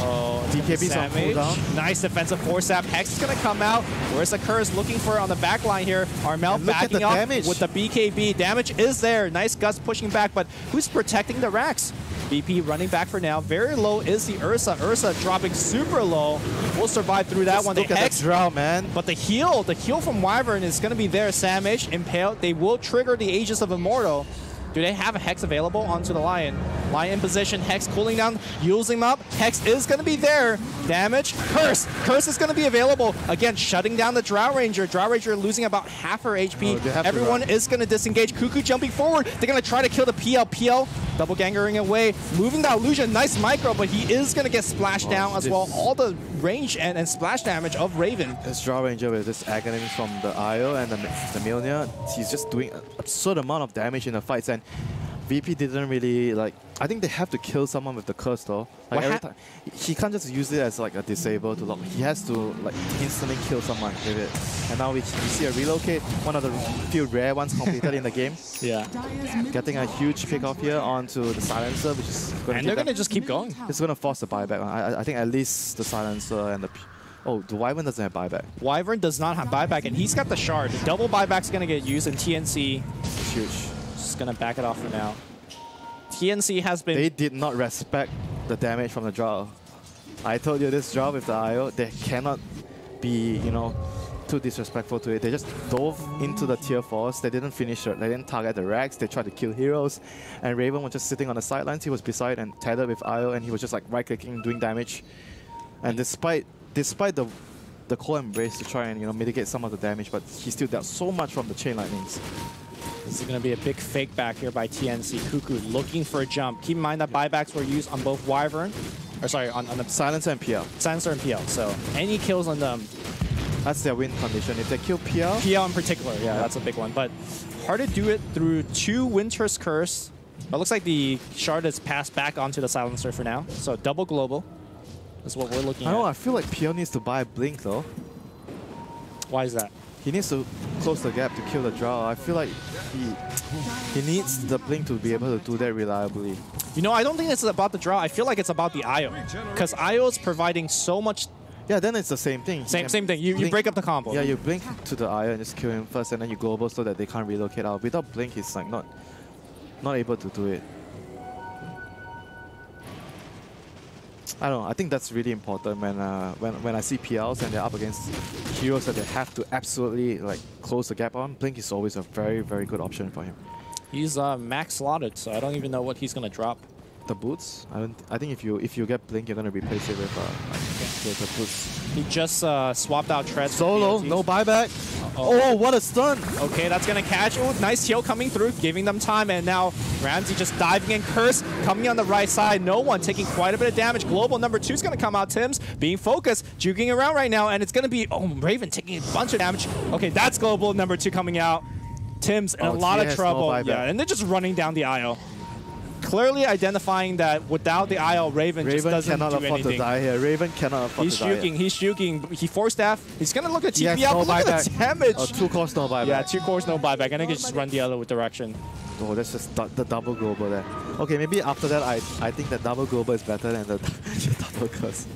Oh, DKB's on cooldown. Nice defensive force zap. Hex is going to come out. Where's the curse? Looking for it on the back line here. Armel backing up with the BKB. Damage is there. Nice Gus pushing back, but who's protecting the racks? VP running back for now. Very low is the Ursa. Ursa dropping super low. Will survive through that one. Look at that draw, man. But the heal from Wyvern is going to be there. SamH, Impale. They will trigger the Aegis of Immortal. Do they have a Hex available onto the Lion? Lion in position, Hex cooling down, using him up. Hex is going to be there. Damage, Curse. Curse is going to be available. Again, shutting down the Drow Ranger. Drow Ranger losing about half her HP. Oh, Everyone is going to disengage. Cuckoo jumping forward. They're going to try to kill the PL. PL double gangering away. Moving the illusion. Nice micro, but he is going to get splashed down as well. All the range and splash damage of Raven. This Drow Ranger with this agony from the IO and the Mjolnir, he's just doing an absurd amount of damage in the fights, and VP didn't really like. I think they have to kill someone with the curse though. Like every time, he can't just use it as like a disable to lock. He has to like instantly kill someone with it. And now we see a relocate, one of the few rare ones completed in the game. Yeah. Getting a huge pick off here onto the silencer, which is going to. And they're going to just keep going. It's going to force the buyback. I think at least the silencer and the. Oh, the Wyvern doesn't have buyback. Wyvern does not have buyback, and he's got the shard. The double buyback's going to get used, and TNC it's huge. Just going to back it off for now. TNC has been... They did not respect the damage from the draw. I told you this draw with the IO, they cannot be, too disrespectful to it. They just dove into the tier 4s. They didn't finish it. They didn't target the racks. They tried to kill heroes. And Raven was just sitting on the sidelines. He was beside and tethered with IO, and he was just like right-clicking, doing damage. And despite the core embrace to try and mitigate some of the damage, but he still dealt so much from the chain lightnings. This is going to be a big fake back here by TNC. Cuckoo looking for a jump. Keep in mind that buybacks were used on both Wyvern, or sorry, on the Silencer and PL. Silencer and PL. So any kills on them, that's their win condition. If they kill PL, PL in particular, yeah, that's a big one. But hard to do it through 2 Winter's Curse. But it looks like the shard is passed back onto the Silencer for now. So double global is what we're looking at. I feel like PL needs to buy a blink though. Why is that? He needs to close the gap to kill the draw. I feel like he needs the blink to be able to do that reliably. I don't think it's about the draw. I feel like it's about the IO. Because IO is providing so much... Yeah, then it's the same thing. Same thing. You break up the combo. Yeah, you blink to the IO and just kill him first, and then you global so that they can't relocate out. Without blink, he's like not able to do it. I don't know. I think that's really important when I see PLs and they're up against heroes that they have to absolutely close the gap on. Blink is always a very, very good option for him. He's max slotted, so I don't even know what he's gonna drop. The boots? I think if you get blink, you're gonna replace it with the boots. He just swapped out treads. Solo, no buyback. Oh, what a stun! Okay, that's gonna catch. Oh, nice heal coming through, giving them time, and now Ramsey just diving in. Curse coming on the right side. No one taking quite a bit of damage. Global number 2 is gonna come out. Tim's being focused, juking around right now, and it's gonna be Raven taking a bunch of damage. Okay, that's Global number 2 coming out. Tim's in a lot of trouble. Yeah, and they're just running down the aisle. Clearly identifying that without the IL, Raven just doesn't do anything. Raven cannot afford to die here. Raven cannot afford to die. He's juking. He forced staff. He's going to look at TP yes, out. No Look at the damage. 2 cores, no buyback. Yeah, 2 cores, no buyback. I think he just run the other direction. Oh, that's just the double global there. Okay, maybe after that, I think the double global is better than the double curse.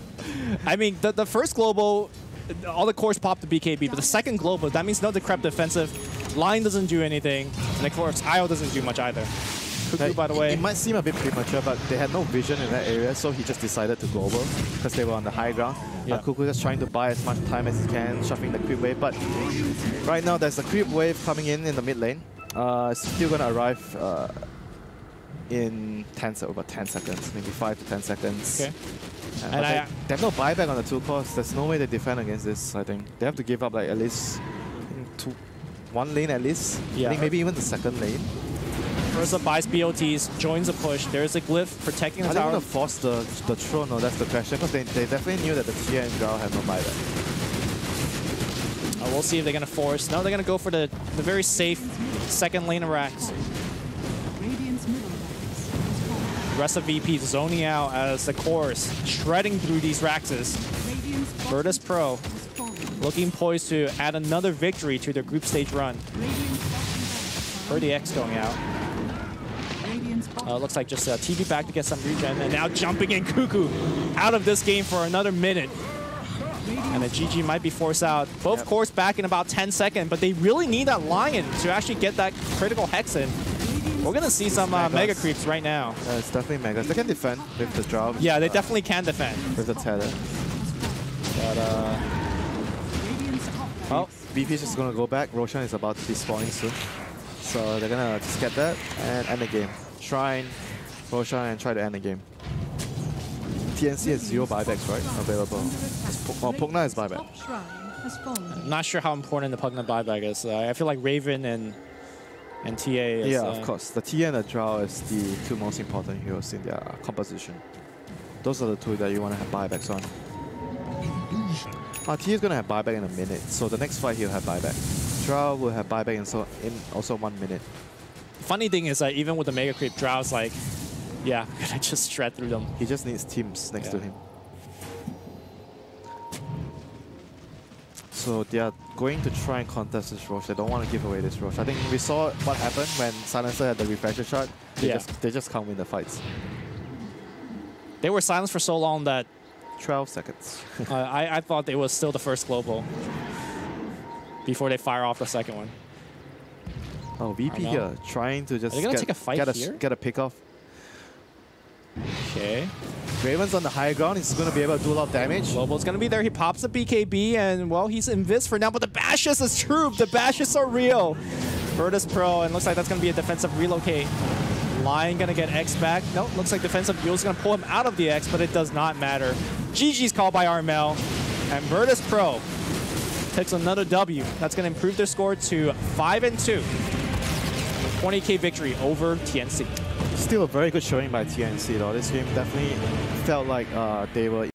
I mean, the first global, all the cores pop the BKB, but the second global, that means no decrep defensive. Line doesn't do anything. And of course, IO doesn't do much either. Cuckoo, by the way. It might seem a bit premature, but they had no vision in that area, so he just decided to global because they were on the high ground. Yeah. Cuckoo just trying to buy as much time as he can, shuffling the creep wave. But right now, there's a creep wave coming in the mid lane. Still going to arrive in about 10 seconds, maybe 5 to 10 seconds. Okay. And they have no buyback on the 2 cores. There's no way they defend against this, I think. They have to give up like at least 1 lane at least. Yeah. I think maybe even the second lane. Urza buys BOTs, joins a push. There's a glyph protecting the tower. Are they going to force the throne? No, that's the question. Because they definitely knew that the Tia and Grau have no buyback. We'll see if they're going to force. No, they're going to go for the very safe second lane of Rax. The rest of VP zoning out as the cores shredding through these Raxes. Virtus.pro looking poised to add another victory to their group stage run. Birdie X going out. Looks like just TB back to get some regen, and now jumping in Cuckoo out of this game for another minute. And the GG might be forced out. Both cores back in about 10 seconds, but they really need that Lion to actually get that critical Hex in. We're going to see some Mega Creeps right now. It's definitely Megas. They can defend with the Drow. Yeah, they definitely can defend. With the Tether. But, VP is just going to go back. Roshan is about to be spawning soon. So they're going to just get that and end the game. Shrine, Roshan, and try to end the game. TNC has 0 buybacks, right? Available. Pugna is buyback. I'm not sure how important the Pugna buyback is. I feel like Raven and TA is... Yeah, of course. The TA and the Drow is the 2 most important heroes in their composition. Those are the 2 that you want to have buybacks on. TA is going to have buyback in a minute, so the next fight he'll have buyback. Drow will have buyback in also 1 minute. Funny thing is that even with the Mega Creep, Drow's like, yeah, I'm gonna just shred through them. He just needs teams next to him. So they are going to try and contest this Roche. They don't want to give away this Roche. I think we saw what happened when Silencer had the refresher shot. They just can't win the fights. They were silenced for so long that 12 seconds. I thought it was still the first global before they fire off the second one. Oh, VP here trying to just get a pick off. Okay. Raven's on the high ground. He's going to be able to do a lot of damage. Global's going to be there. He pops the BKB, and, well, he's invis for now, but the bashes is true. The bashes are real. Virtus.pro, and looks like that's going to be a defensive relocate. Lion going to get X back. Nope, looks like defensive Yule's going to pull him out of the X, but it does not matter. GG's called by Armel, and Virtus.pro takes another W. That's going to improve their score to 5-2. 20k victory over TNC. Still a very good showing by TNC though. This game definitely felt like they were